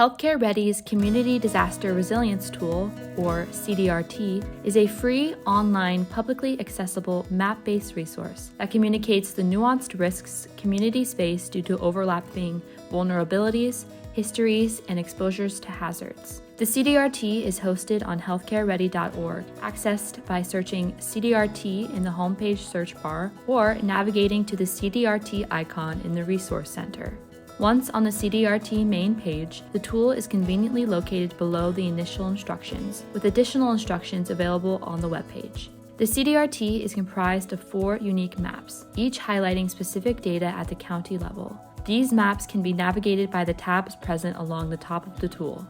Healthcare Ready's Community Disaster Resilience Tool, or CDRT, is a free, online, publicly accessible, map-based resource that communicates the nuanced risks communities face due to overlapping vulnerabilities, histories, and exposures to hazards. The CDRT is hosted on healthcareready.org, accessed by searching CDRT in the homepage search bar or navigating to the CDRT icon in the Resource Center. Once on the CDRT main page, the tool is conveniently located below the initial instructions, with additional instructions available on the webpage. The CDRT is comprised of 4 unique maps, each highlighting specific data at the county level. These maps can be navigated by the tabs present along the top of the tool.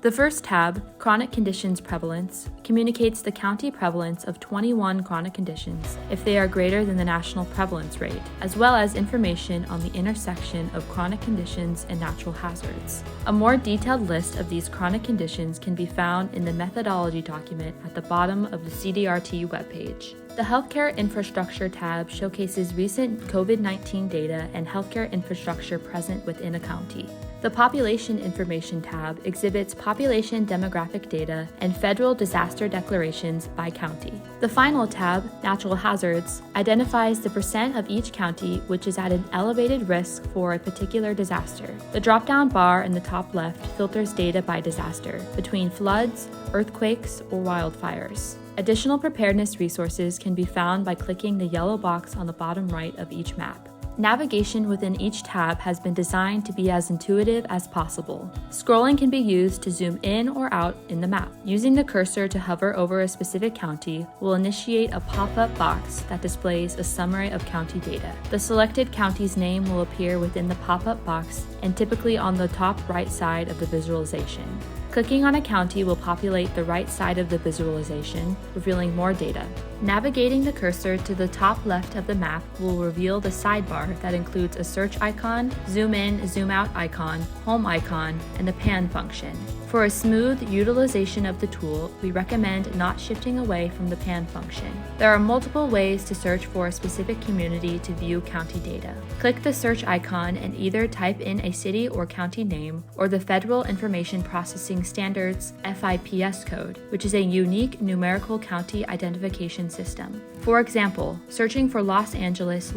The first tab, Chronic Conditions Prevalence, communicates the county prevalence of 21 chronic conditions if they are greater than the national prevalence rate, as well as information on the intersection of chronic conditions and natural hazards. A more detailed list of these chronic conditions can be found in the methodology document at the bottom of the CDRT webpage. The Healthcare Infrastructure tab showcases recent COVID-19 data and healthcare infrastructure present within a county. The Population Information tab exhibits population demographic data and federal disaster declarations by county. The final tab, Natural Hazards, identifies the percent of each county which is at an elevated risk for a particular disaster. The drop-down bar in the top left filters data by disaster, between floods, earthquakes, or wildfires. Additional preparedness resources can be found by clicking the yellow box on the bottom right of each map. Navigation within each tab has been designed to be as intuitive as possible. Scrolling can be used to zoom in or out in the map. Using the cursor to hover over a specific county will initiate a pop-up box that displays a summary of county data. The selected county's name will appear within the pop-up box and typically on the top right side of the visualization. Clicking on a county will populate the right side of the visualization, revealing more data. Navigating the cursor to the top left of the map will reveal the sidebar that includes a search icon, zoom in, zoom out icon, home icon, and the pan function. For a smooth utilization of the tool, we recommend not shifting away from the pan function. There are multiple ways to search for a specific community to view county data. Click the search icon and either type in a city or county name or the Federal Information Processing Standards FIPS code, which is a unique numerical county identification system. For example, searching for Los Angeles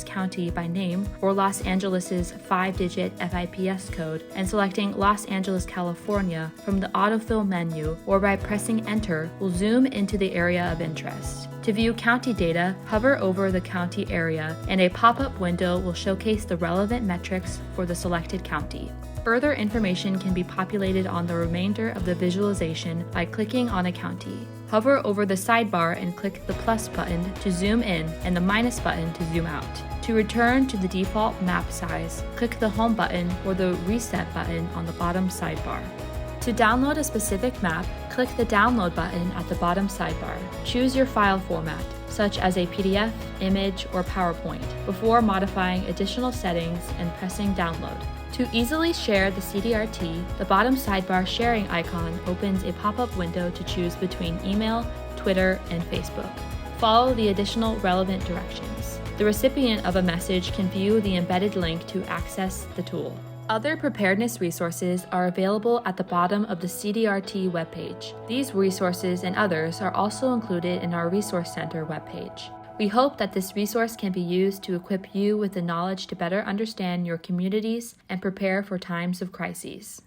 County by name, or Los Angeles's 5-digit FIPS code, and selecting Los Angeles, California from the autofill menu or by pressing enter will zoom into the area of interest. To view county data, hover over the county area and a pop-up window will showcase the relevant metrics for the selected county. Further information can be populated on the remainder of the visualization by clicking on a county. Hover over the sidebar and click the plus button to zoom in and the minus button to zoom out. To return to the default map size, click the home button or the reset button on the bottom sidebar. To download a specific map, click the download button at the bottom sidebar. Choose your file format, such as a PDF, image, or PowerPoint, before modifying additional settings and pressing download. To easily share the CDRT, the bottom sidebar sharing icon opens a pop-up window to choose between email, Twitter, and Facebook. Follow the additional relevant directions. The recipient of a message can view the embedded link to access the tool. Other preparedness resources are available at the bottom of the CDRT webpage. These resources and others are also included in our Resource Center webpage. We hope that this resource can be used to equip you with the knowledge to better understand your communities and prepare for times of crises.